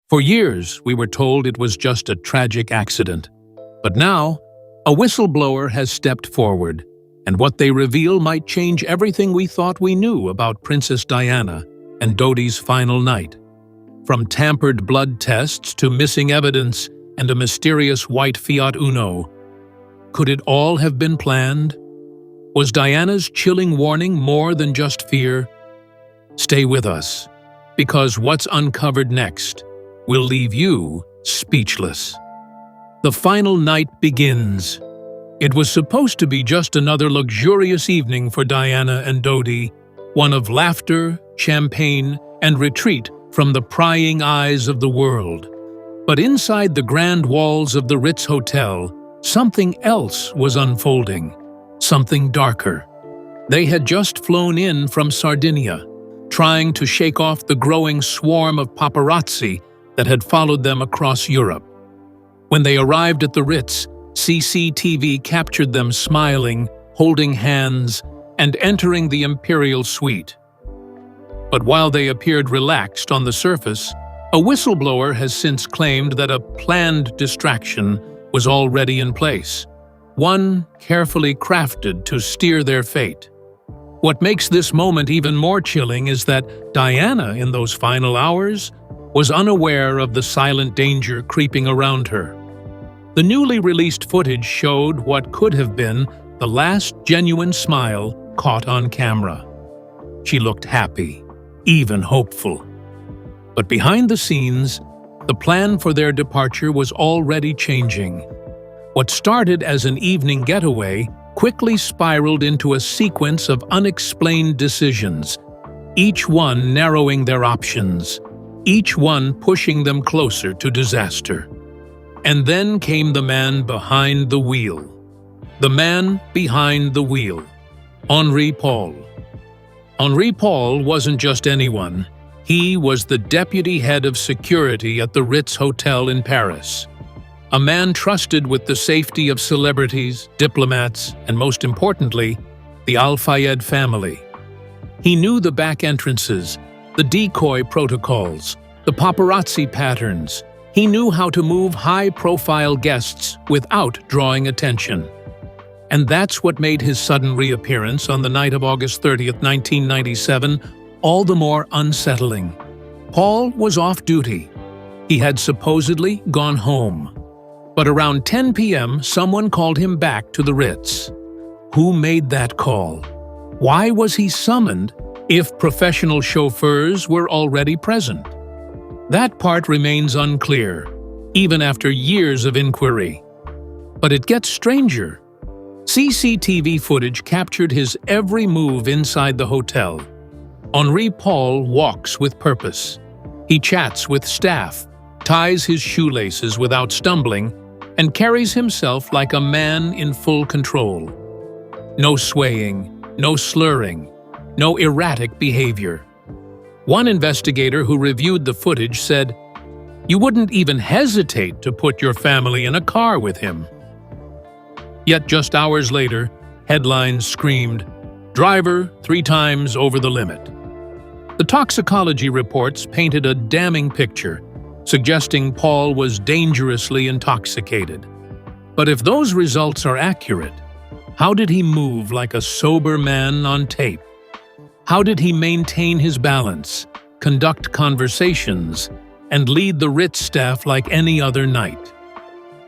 For years, we were told it was just a tragic accident. But now, a whistleblower has stepped forward, and what they reveal might change everything we thought we knew about Princess Diana and Dodi's final night. From tampered blood tests to missing evidence and a mysterious white Fiat Uno. Could it all have been planned? Was Diana's chilling warning more than just fear? Stay with us, because what's uncovered next will leave you speechless. The final night begins. It was supposed to be just another luxurious evening for Diana and Dodi, one of laughter, champagne, and retreat from the prying eyes of the world. But inside the grand walls of the Ritz Hotel, something else was unfolding, something darker. They had just flown in from Sardinia, trying to shake off the growing swarm of paparazzi that had followed them across Europe. When they arrived at the Ritz, CCTV captured them smiling, holding hands, and entering the imperial suite. But while they appeared relaxed on the surface, a whistleblower has since claimed that a planned distraction was already in place, one carefully crafted to steer their fate. What makes this moment even more chilling is that Diana, in those final hours, was unaware of the silent danger creeping around her. The newly released footage showed what could have been the last genuine smile caught on camera. She looked happy, even hopeful. But behind the scenes, the plan for their departure was already changing. What started as an evening getaway quickly spiraled into a sequence of unexplained decisions, each one narrowing their options, each one pushing them closer to disaster. And then came the man behind the wheel. The man behind the wheel. Henri Paul. Henri Paul wasn't just anyone. He was the deputy head of security at the Ritz Hotel in Paris. A man trusted with the safety of celebrities, diplomats, and most importantly, the Al Fayed family. He knew the back entrances, the decoy protocols, the paparazzi patterns. He knew how to move high-profile guests without drawing attention. And that's what made his sudden reappearance on the night of August 30th, 1997, all the more unsettling. Paul was off duty. He had supposedly gone home. But around 10 p.m., someone called him back to the Ritz. Who made that call? Why was he summoned if professional chauffeurs were already present? That part remains unclear, even after years of inquiry. But it gets stranger. CCTV footage captured his every move inside the hotel. Henri Paul walks with purpose. He chats with staff, ties his shoelaces without stumbling, and carries himself like a man in full control. No swaying, no slurring, no erratic behavior. One investigator who reviewed the footage said, "You wouldn't even hesitate to put your family in a car with him." Yet just hours later, headlines screamed, "Driver 3 times over the limit." The toxicology reports painted a damning picture, suggesting Paul was dangerously intoxicated. But if those results are accurate, how did he move like a sober man on tape? How did he maintain his balance, conduct conversations, and lead the Ritz staff like any other night?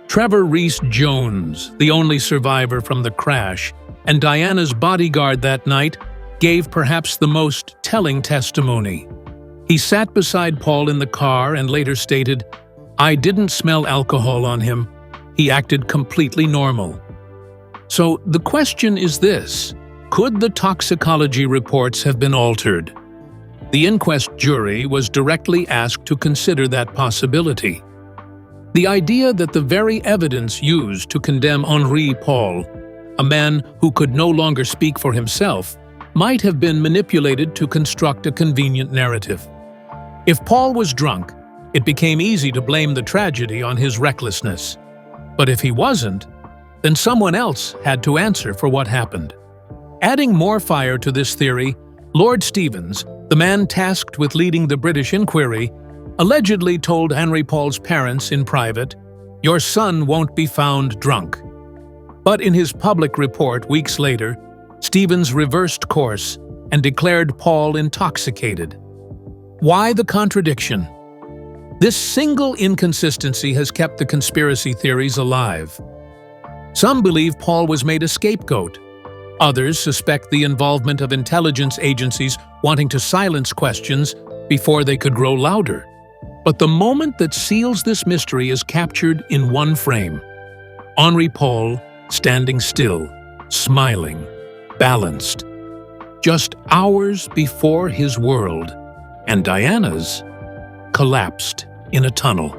Trevor Rees-Jones, the only survivor from the crash, and Diana's bodyguard that night, gave perhaps the most telling testimony. He sat beside Paul in the car and later stated, "I didn't smell alcohol on him. He acted completely normal." So the question is this: could the toxicology reports have been altered? The inquest jury was directly asked to consider that possibility. The idea that the very evidence used to condemn Henri Paul, a man who could no longer speak for himself, might have been manipulated to construct a convenient narrative. If Paul was drunk, it became easy to blame the tragedy on his recklessness. But if he wasn't, then someone else had to answer for what happened. Adding more fire to this theory, Lord Stevens, the man tasked with leading the British inquiry, allegedly told Henry Paul's parents in private, "Your son won't be found drunk." But in his public report weeks later, Stevens reversed course and declared Paul intoxicated. Why the contradiction? This single inconsistency has kept the conspiracy theories alive. Some believe Paul was made a scapegoat. Others suspect the involvement of intelligence agencies wanting to silence questions before they could grow louder. But the moment that seals this mystery is captured in one frame. Henry Paul standing still, smiling, balanced, just hours before his world, and Diana's, collapsed in a tunnel.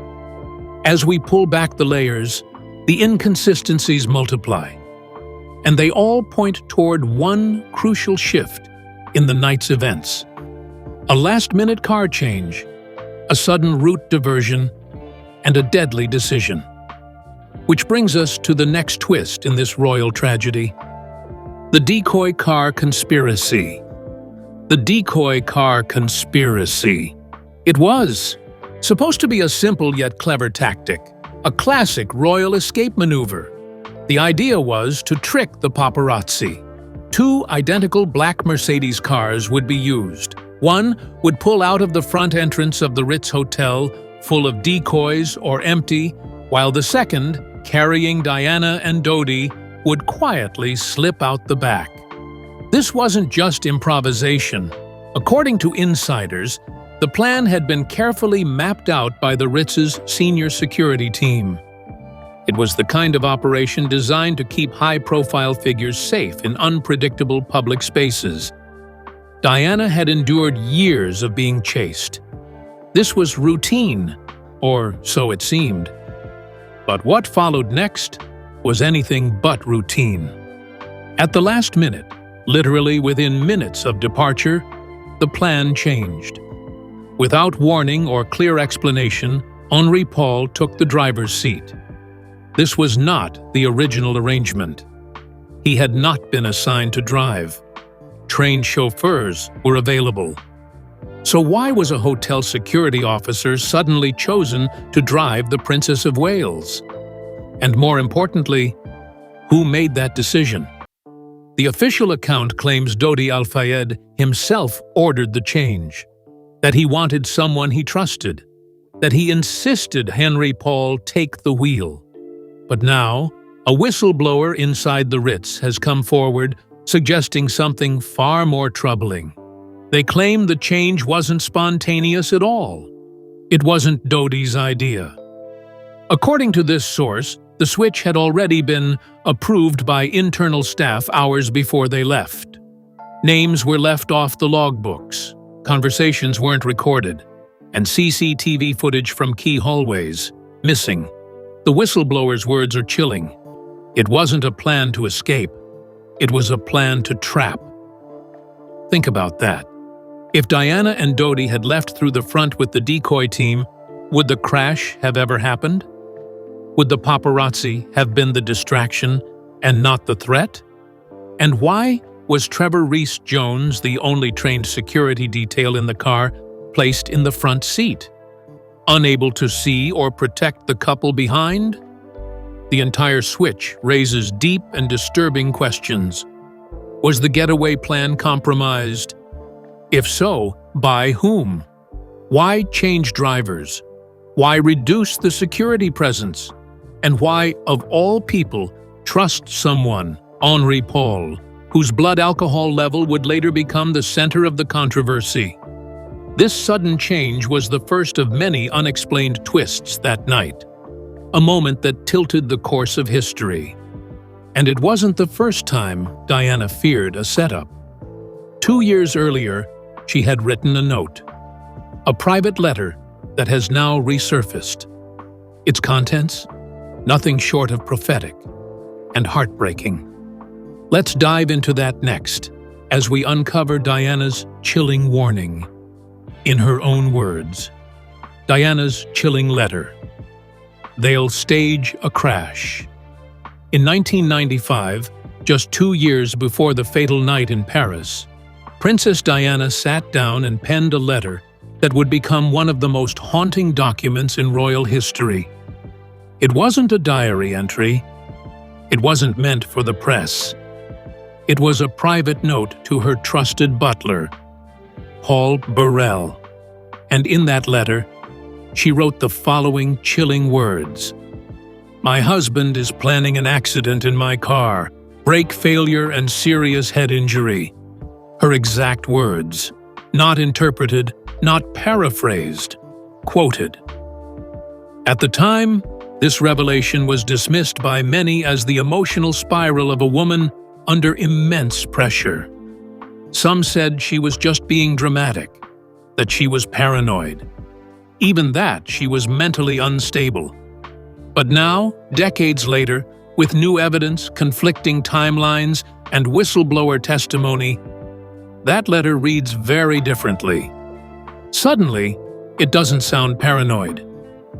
As we pull back the layers, the inconsistencies multiply, and they all point toward one crucial shift in the night's events. A last-minute car change, a sudden route diversion, and a deadly decision. Which brings us to the next twist in this royal tragedy. The decoy car conspiracy. The decoy car conspiracy. It was supposed to be a simple yet clever tactic, a classic royal escape maneuver. The idea was to trick the paparazzi. Two identical black Mercedes cars would be used. One would pull out of the front entrance of the Ritz Hotel full of decoys or empty, while the second, carrying Diana and Dodi, would quietly slip out the back. This wasn't just improvisation. According to insiders, the plan had been carefully mapped out by the Ritz's senior security team. It was the kind of operation designed to keep high-profile figures safe in unpredictable public spaces. Diana had endured years of being chased. This was routine, or so it seemed. But what followed next was anything but routine. At the last minute, literally within minutes of departure, the plan changed. Without warning or clear explanation, Henry Paul took the driver's seat. This was not the original arrangement. He had not been assigned to drive. Trained chauffeurs were available. So why was a hotel security officer suddenly chosen to drive the Princess of Wales? And more importantly, who made that decision? The official account claims Dodi Al-Fayed himself ordered the change, that he wanted someone he trusted, that he insisted Henry Paul take the wheel. But now, a whistleblower inside the Ritz has come forward suggesting something far more troubling. They claim the change wasn't spontaneous at all. It wasn't Dodi's idea. According to this source, the switch had already been approved by internal staff hours before they left. Names were left off the logbooks, conversations weren't recorded, and CCTV footage from key hallways missing. The whistleblower's words are chilling. It wasn't a plan to escape. It was a plan to trap. Think about that. If Diana and Dodi had left through the front with the decoy team, would the crash have ever happened? Would the paparazzi have been the distraction and not the threat? And why was Trevor Rees-Jones, the only trained security detail in the car, placed in the front seat? Unable to see or protect the couple behind? The entire switch raises deep and disturbing questions. Was the getaway plan compromised? If so, by whom? Why change drivers? Why reduce the security presence? And why, of all people, trust someone, Henry Paul, whose blood alcohol level would later become the center of the controversy? This sudden change was the first of many unexplained twists that night, a moment that tilted the course of history. And it wasn't the first time Diana feared a setup. 2 years earlier, she had written a note, a private letter that has now resurfaced. Its contents? Nothing short of prophetic and heartbreaking. Let's dive into that next, as we uncover Diana's chilling warning. In her own words, Diana's chilling letter. They'll stage a crash. In 1995, just 2 years before the fatal night in Paris, Princess Diana sat down and penned a letter that would become one of the most haunting documents in royal history. It wasn't a diary entry. It wasn't meant for the press. It was a private note to her trusted butler, Paul Burrell. And in that letter, she wrote the following chilling words. "My husband is planning an accident in my car, brake failure and serious head injury." Her exact words, not interpreted, not paraphrased, quoted. At the time, this revelation was dismissed by many as the emotional spiral of a woman under immense pressure. Some said she was just being dramatic, that she was paranoid, even that she was mentally unstable. But now, decades later, with new evidence, conflicting timelines, and whistleblower testimony, that letter reads very differently. Suddenly, it doesn't sound paranoid.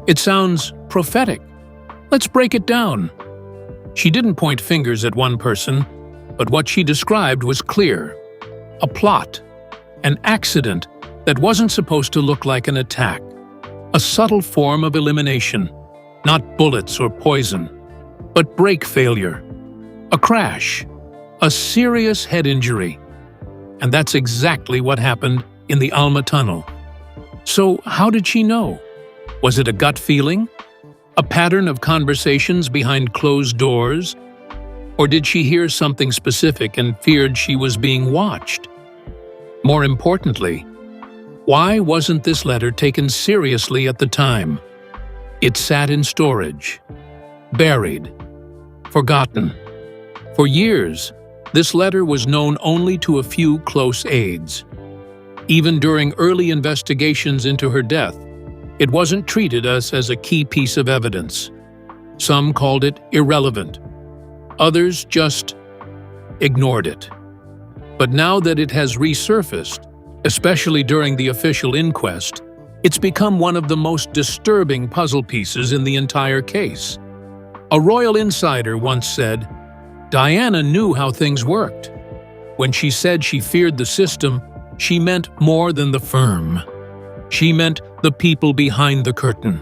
It sounds prophetic. Let's break it down. She didn't point fingers at one person, but what she described was clear. A plot, an accident that wasn't supposed to look like an attack, a subtle form of elimination, not bullets or poison, but brake failure, a crash, a serious head injury. And that's exactly what happened in the Alma Tunnel. So how did she know? Was it a gut feeling? A pattern of conversations behind closed doors? Or did she hear something specific and feared she was being watched? More importantly, why wasn't this letter taken seriously at the time? It sat in storage, buried, forgotten. For years, this letter was known only to a few close aides. Even during early investigations into her death, it wasn't treated as a key piece of evidence. Some called it irrelevant. Others just ignored it. But now that it has resurfaced, especially during the official inquest, it's become one of the most disturbing puzzle pieces in the entire case. A royal insider once said, "Diana knew how things worked. When she said she feared the system, she meant more than the firm. She meant the people behind the curtain.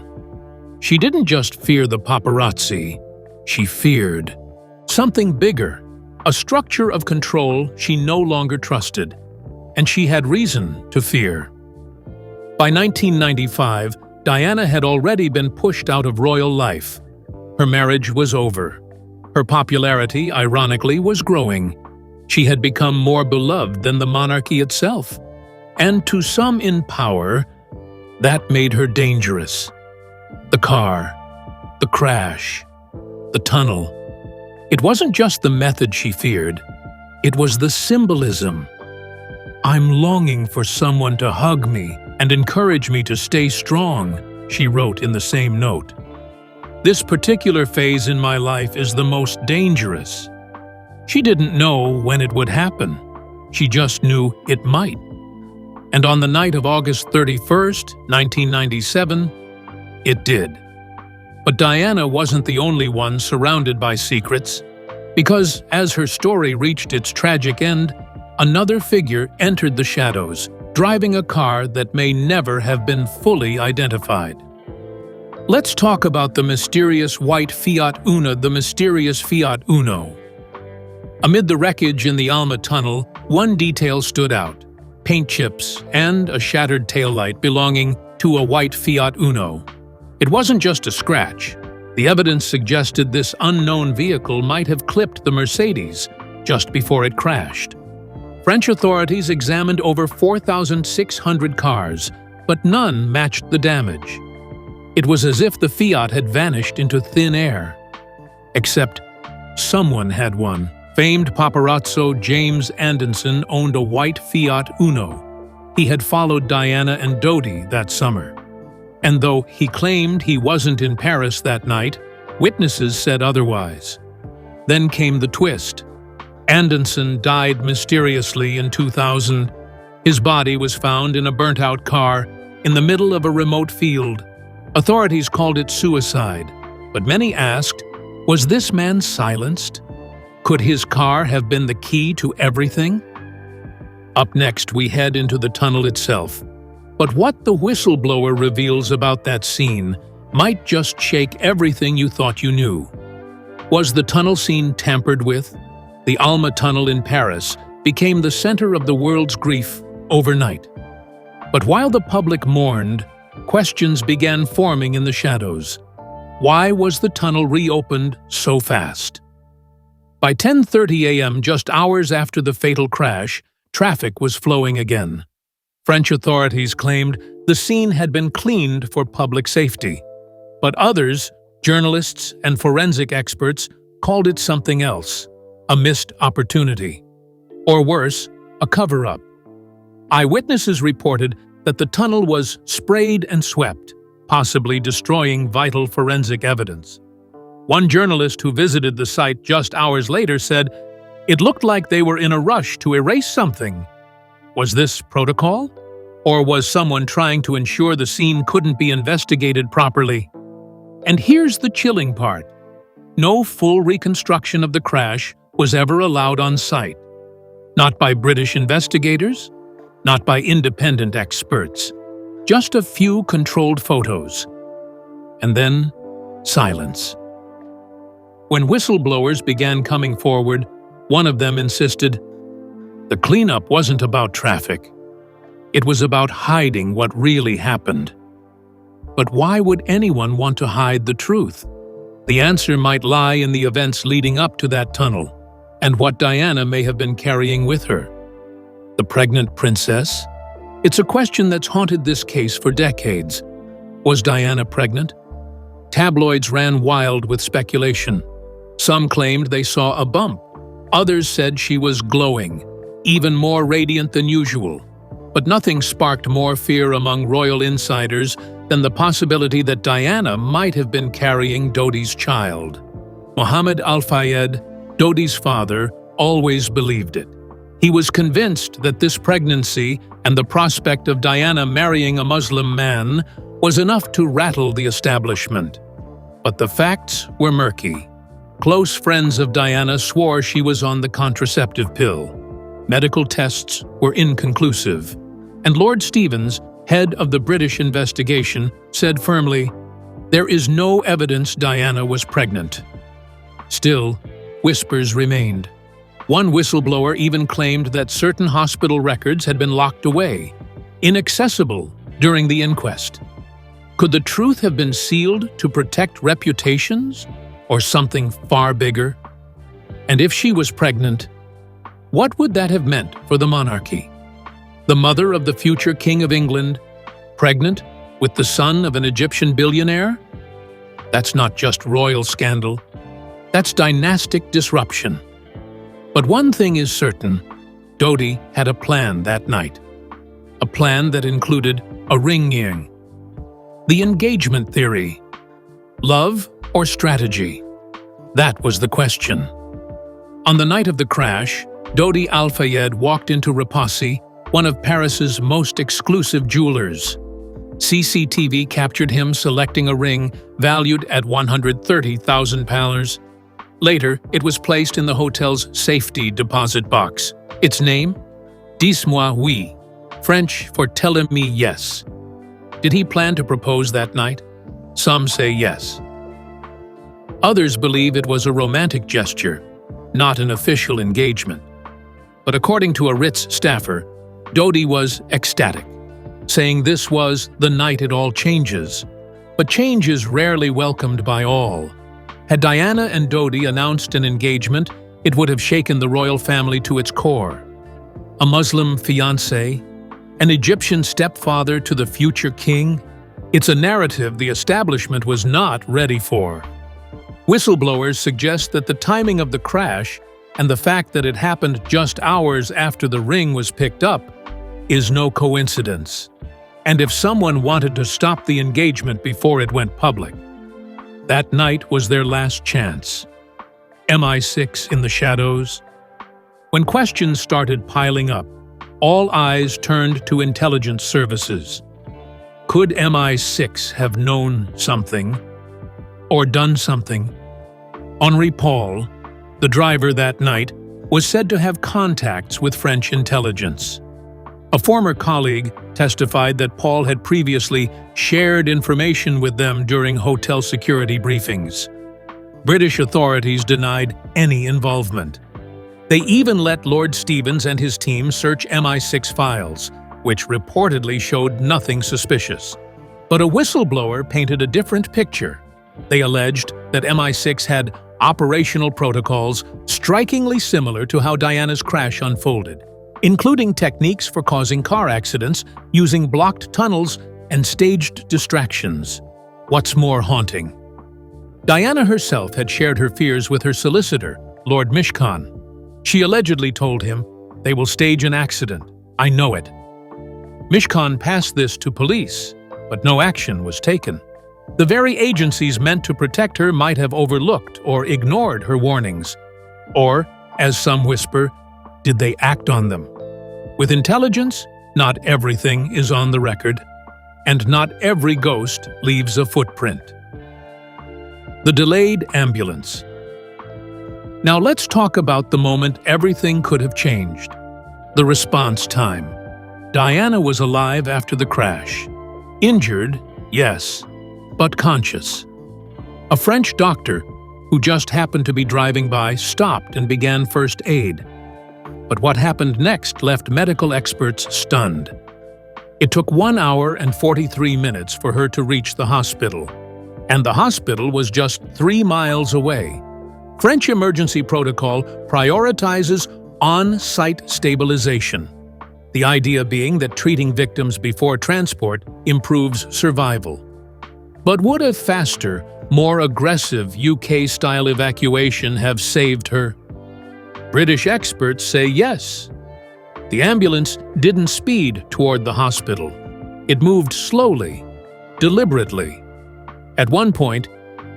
She didn't just fear the paparazzi. She feared something bigger, a structure of control she no longer trusted, and she had reason to fear." By 1995, Diana had already been pushed out of royal life. Her marriage was over. Her popularity, ironically, was growing. She had become more beloved than the monarchy itself. And to some in power, that made her dangerous. The car, the crash, the tunnel. It wasn't just the method she feared, it was the symbolism. "I'm longing for someone to hug me and encourage me to stay strong," she wrote in the same note. "This particular phase in my life is the most dangerous." She didn't know when it would happen. She just knew it might. And on the night of August 31st, 1997, it did. But Diana wasn't the only one surrounded by secrets, because as her story reached its tragic end, another figure entered the shadows, driving a car that may never have been fully identified. Let's talk about the mysterious white Fiat Uno, the mysterious Fiat Uno. Amid the wreckage in the Alma Tunnel, one detail stood out: paint chips and a shattered taillight belonging to a white Fiat Uno. It wasn't just a scratch. The evidence suggested this unknown vehicle might have clipped the Mercedes just before it crashed. French authorities examined over 4,600 cars, but none matched the damage. It was as if the Fiat had vanished into thin air. Except someone had one. Famed paparazzo James Anderson owned a white Fiat Uno. He had followed Diana and Dodi that summer. And though he claimed he wasn't in Paris that night, witnesses said otherwise. Then came the twist. Anderson died mysteriously in 2000. His body was found in a burnt-out car in the middle of a remote field. Authorities called it suicide, but many asked, was this man silenced? Could his car have been the key to everything? Up next, we head into the tunnel itself. But what the whistleblower reveals about that scene might just shake everything you thought you knew. Was the tunnel scene tampered with? The Alma Tunnel in Paris became the center of the world's grief overnight. But while the public mourned, questions began forming in the shadows. Why was the tunnel reopened so fast? By 10:30 a.m., just hours after the fatal crash, traffic was flowing again. French authorities claimed the scene had been cleaned for public safety. But others, journalists and forensic experts, called it something else, a missed opportunity. Or worse, a cover-up. Eyewitnesses reported that the tunnel was sprayed and swept, possibly destroying vital forensic evidence. One journalist who visited the site just hours later said, "It looked like they were in a rush to erase something." Was this protocol? Or was someone trying to ensure the scene couldn't be investigated properly? And here's the chilling part. No full reconstruction of the crash was ever allowed on site. Not by British investigators, not by independent experts. Just a few controlled photos. And then, silence. When whistleblowers began coming forward, one of them insisted, the cleanup wasn't about traffic. It was about hiding what really happened. But why would anyone want to hide the truth? The answer might lie in the events leading up to that tunnel, and what Diana may have been carrying with her. The pregnant princess? It's a question that's haunted this case for decades. Was Diana pregnant? Tabloids ran wild with speculation. Some claimed they saw a bump. Others said she was glowing, even more radiant than usual. But nothing sparked more fear among royal insiders than the possibility that Diana might have been carrying Dodi's child. Mohammed Al-Fayed, Dodi's father, always believed it. He was convinced that this pregnancy and the prospect of Diana marrying a Muslim man was enough to rattle the establishment. But the facts were murky. Close friends of Diana swore she was on the contraceptive pill. Medical tests were inconclusive. And Lord Stevens, head of the British investigation, said firmly, "There is no evidence Diana was pregnant." Still, whispers remained. One whistleblower even claimed that certain hospital records had been locked away, inaccessible during the inquest. Could the truth have been sealed to protect reputations, or something far bigger? And if she was pregnant, what would that have meant for the monarchy? The mother of the future King of England, pregnant with the son of an Egyptian billionaire? That's not just royal scandal. That's dynastic disruption. But one thing is certain, Dodi had a plan that night. A plan that included a ring-ing. The engagement theory. Love or strategy? That was the question. On the night of the crash, Dodi Al-Fayed walked into Repassi, one of Paris's most exclusive jewelers. CCTV captured him selecting a ring valued at £130,000. Later, it was placed in the hotel's safety deposit box. Its name? Dis-moi oui, French for tell me yes. Did he plan to propose that night? Some say yes. Others believe it was a romantic gesture, not an official engagement. But according to a Ritz staffer, Dodi was ecstatic, saying this was the night it all changes. But change is rarely welcomed by all. Had Diana and Dodi announced an engagement, it would have shaken the royal family to its core. A Muslim fiancé, an Egyptian stepfather to the future king. It's a narrative the establishment was not ready for. Whistleblowers suggest that the timing of the crash and the fact that it happened just hours after the ring was picked up is no coincidence. And if someone wanted to stop the engagement before it went public, that night was their last chance. MI6 in the shadows? When questions started piling up, all eyes turned to intelligence services. Could MI6 have known something? Or done something? Henri Paul, the driver that night, was said to have contacts with French intelligence. A former colleague testified that Paul had previously shared information with them during hotel security briefings. British authorities denied any involvement. They even let Lord Stevens and his team search MI6 files, which reportedly showed nothing suspicious. But a whistleblower painted a different picture. They alleged that MI6 had operational protocols strikingly similar to how Diana's crash unfolded, including techniques for causing car accidents using blocked tunnels and staged distractions. What's more haunting? Diana herself had shared her fears with her solicitor, Lord Mishcon. She allegedly told him, "They will stage an accident. I know it." Mishcon passed this to police, but no action was taken. The very agencies meant to protect her might have overlooked or ignored her warnings. Or, as some whisper, did they act on them? With intelligence, not everything is on the record, and not every ghost leaves a footprint. The delayed ambulance. Now let's talk about the moment everything could have changed. The response time. Diana was alive after the crash. Injured, yes, but conscious. A French doctor, who just happened to be driving by, stopped and began first aid. But what happened next left medical experts stunned. It took 1 hour and 43 minutes for her to reach the hospital, and the hospital was just 3 miles away. French emergency protocol prioritizes on-site stabilization, the idea being that treating victims before transport improves survival. But would a faster, more aggressive UK-style evacuation have saved her? British experts say yes. The ambulance didn't speed toward the hospital. It moved slowly, deliberately. At one point,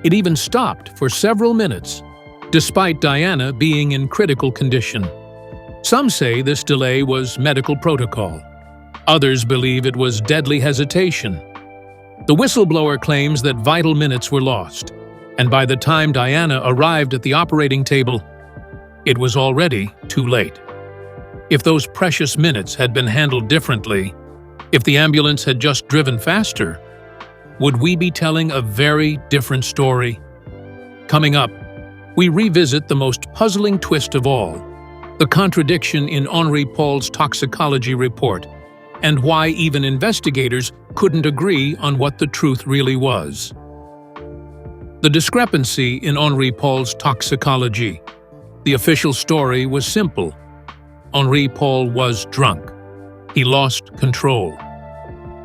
it even stopped for several minutes, despite Diana being in critical condition. Some say this delay was medical protocol. Others believe it was deadly hesitation. The whistleblower claims that vital minutes were lost, and by the time Diana arrived at the operating table, it was already too late. If those precious minutes had been handled differently, if the ambulance had just driven faster, would we be telling a very different story? Coming up, we revisit the most puzzling twist of all, the contradiction in Henri Paul's toxicology report, and why even investigators couldn't agree on what the truth really was. The discrepancy in Henri Paul's toxicology. The official story was simple. Henri Paul was drunk. He lost control.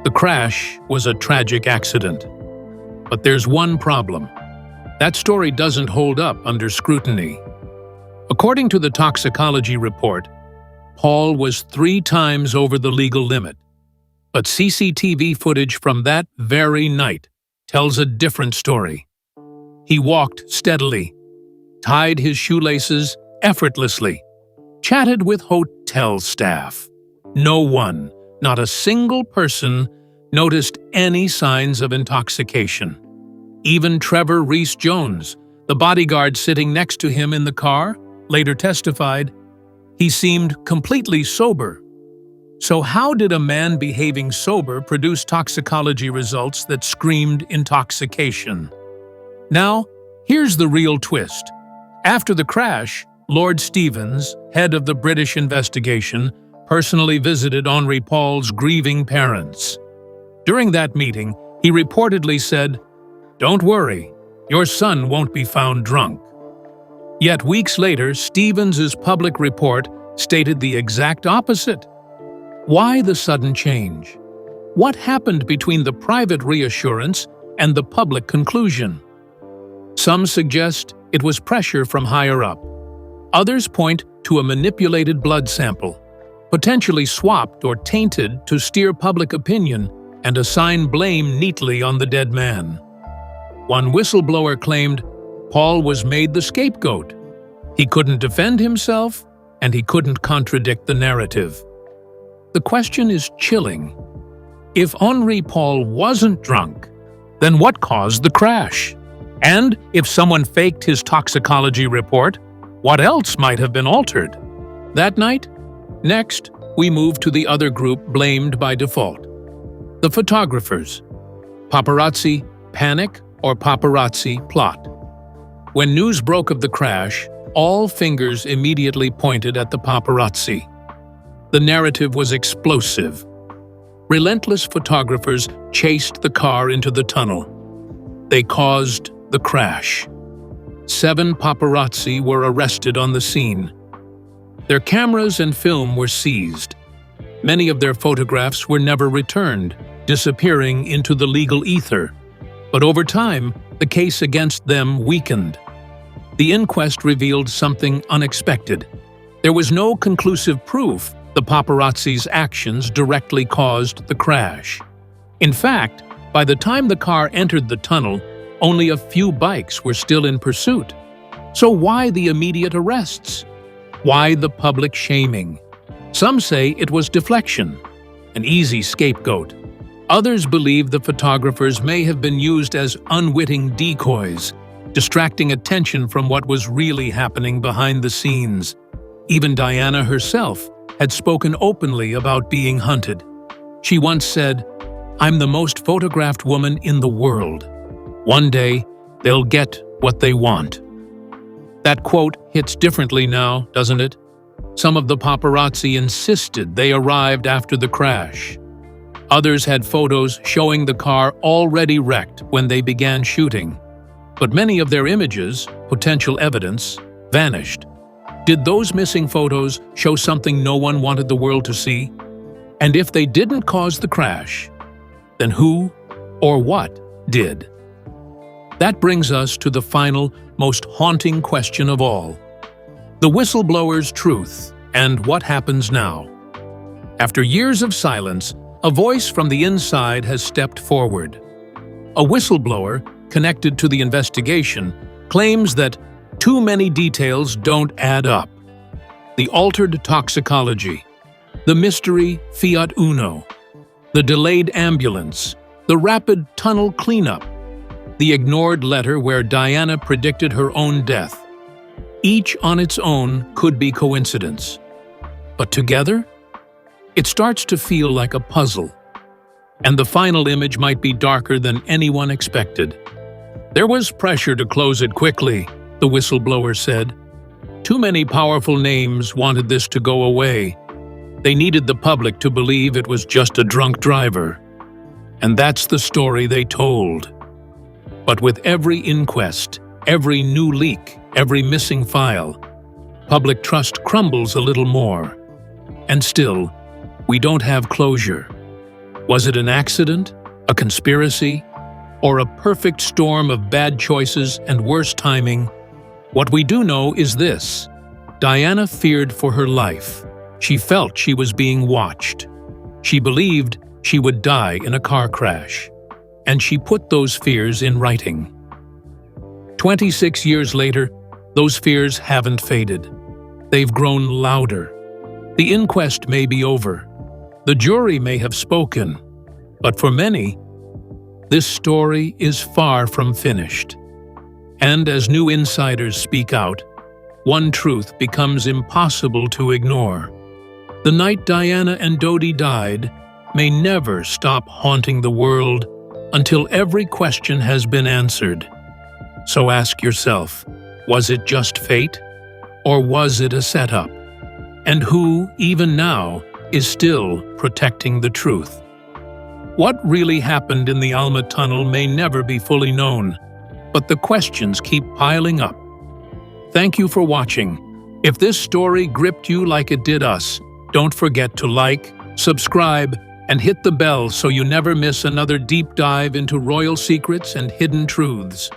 The crash was a tragic accident. But there's one problem. That story doesn't hold up under scrutiny. According to the toxicology report, Paul was 3 times over the legal limit. But CCTV footage from that very night tells a different story. He walked steadily, tied his shoelaces effortlessly, chatted with hotel staff. No one, not a single person, noticed any signs of intoxication. Even Trevor Rees-Jones, the bodyguard sitting next to him in the car, later testified, he seemed completely sober. So how did a man behaving sober produce toxicology results that screamed intoxication? Now, here's the real twist. After the crash, Lord Stevens, head of the British investigation, personally visited Henri Paul's grieving parents. During that meeting, he reportedly said, "Don't worry, your son won't be found drunk." Yet weeks later, Stevens's public report stated the exact opposite. Why the sudden change? What happened between the private reassurance and the public conclusion? Some suggest it was pressure from higher up. Others point to a manipulated blood sample, potentially swapped or tainted to steer public opinion and assign blame neatly on the dead man. One whistleblower claimed Paul was made the scapegoat. He couldn't defend himself, and he couldn't contradict the narrative. The question is chilling. If Henri Paul wasn't drunk, then what caused the crash? And if someone faked his toxicology report, what else might have been altered? That night? Next, we move to the other group blamed by default. The photographers. Paparazzi panic or paparazzi plot? When news broke of the crash, all fingers immediately pointed at the paparazzi. The narrative was explosive. Relentless photographers chased the car into the tunnel. They caused the crash. 7 paparazzi were arrested on the scene. Their cameras and film were seized. Many of their photographs were never returned, disappearing into the legal ether. But over time, the case against them weakened. The inquest revealed something unexpected. There was no conclusive proof the paparazzi's actions directly caused the crash. In fact, by the time the car entered the tunnel, only a few bikes were still in pursuit. So why the immediate arrests? Why the public shaming? Some say it was deflection, an easy scapegoat. Others believe the photographers may have been used as unwitting decoys, distracting attention from what was really happening behind the scenes. Even Diana herself had spoken openly about being hunted. She once said, "I'm the most photographed woman in the world. One day, they'll get what they want." That quote hits differently now, doesn't it? Some of the paparazzi insisted they arrived after the crash. Others had photos showing the car already wrecked when they began shooting. But many of their images, potential evidence, vanished. Did those missing photos show something no one wanted the world to see? And if they didn't cause the crash, then who or what did? That brings us to the final, most haunting question of all. The whistleblower's truth and what happens now. After years of silence, a voice from the inside has stepped forward. A whistleblower, connected to the investigation, claims that too many details don't add up. The altered toxicology, the mystery Fiat Uno, the delayed ambulance, the rapid tunnel cleanup, the ignored letter where Diana predicted her own death. Each on its own could be coincidence. But together, it starts to feel like a puzzle. And the final image might be darker than anyone expected. There was pressure to close it quickly, the whistleblower said. Too many powerful names wanted this to go away. They needed the public to believe it was just a drunk driver. And that's the story they told. But with every inquest, every new leak, every missing file, public trust crumbles a little more. And still, we don't have closure. Was it an accident, a conspiracy, or a perfect storm of bad choices and worse timing? What we do know is this: Diana feared for her life. She felt she was being watched. She believed she would die in a car crash. And she put those fears in writing. 26 years later, those fears haven't faded. They've grown louder. The inquest may be over. The jury may have spoken. But for many, this story is far from finished. And as new insiders speak out, one truth becomes impossible to ignore. The night Diana and Dodi died may never stop haunting the world until every question has been answered. So ask yourself, was it just fate? Or was it a setup? And who, even now, is still protecting the truth? What really happened in the Alma Tunnel may never be fully known, but the questions keep piling up. Thank you for watching. If this story gripped you like it did us, don't forget to like, subscribe, and hit the bell so you never miss another deep dive into royal secrets and hidden truths.